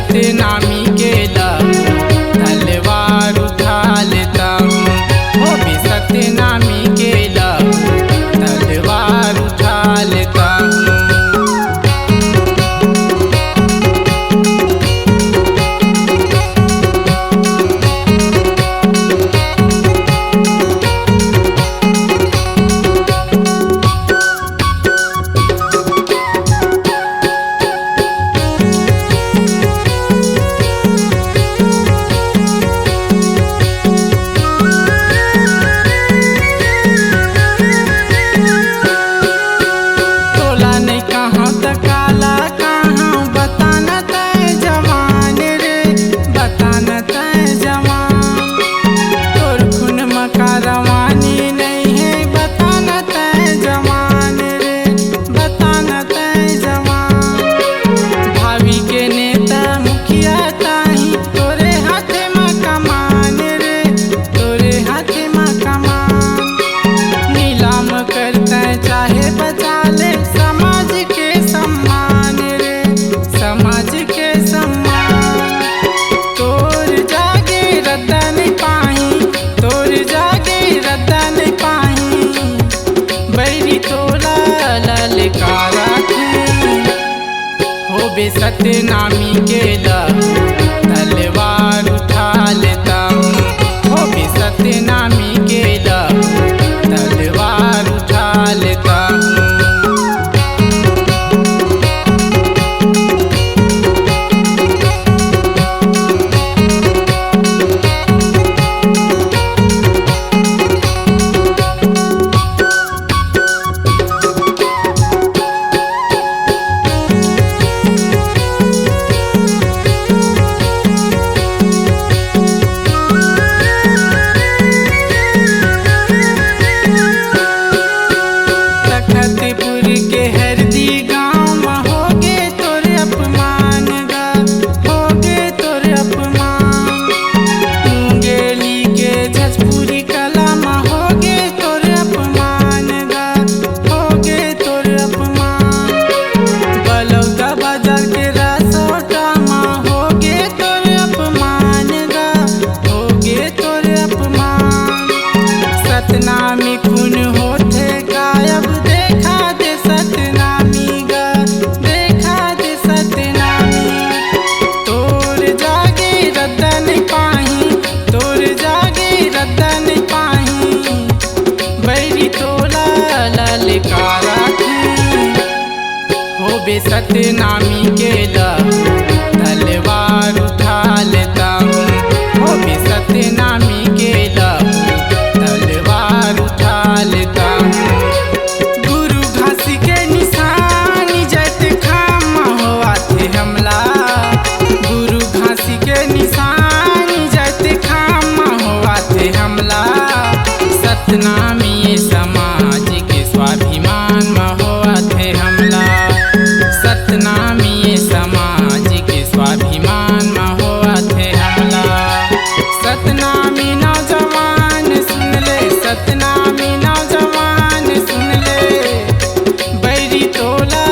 सतनामी केला तलवार उठा लेता हूँ। वो भी सतनामी केला तलवार उठा लेता हूँ। सतनामी केला तलवार उठा लेता हूँ। वो भी सतनामी केला तलवार उठा लेता हूँ। सतनामी खून होते गायब देखा दे सतनामी गा देखा दे सतनामी। तोर जागे रद्दन पाही तोर जागे रद्दन पाही बैरी तोला ललकारा हो बे सतनामी केला तलवार उठा लेता हूँ। हो बे सतनामी केला तलवार उठा लेता हूँ। गुरु घासी के निशानी जैत खामा हुआ थे हमला। गुरु घासी के निशानी जैत खामा हुआ थे हमला। सतनामी समाज के स्वाभिमान में हुआ थे हमला। सतनामी समाज के स्वाभिमान में हुआ थे हमला। सतनामी नौजवान सुन ले सतनामी नौजवान सुन ले बैरी तोला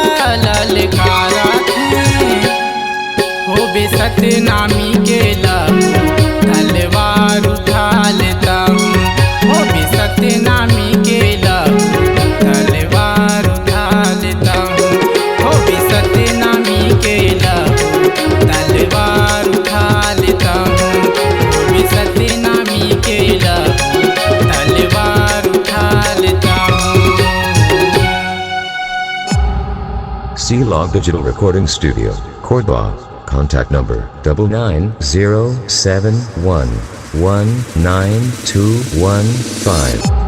ललकारा हो बे सतनामी केला तलवार उठा लेता हूँ। हो बे सतनामी केला तलवार उठा लेता हूँ। हो बे सतनामी केला तलवार उठा लेता हूँ। हो बे सतनामी केला तलवार उठा लेता हूँ। C-Log Digital Recording Studio, Cordoba. Contact number 99071192115.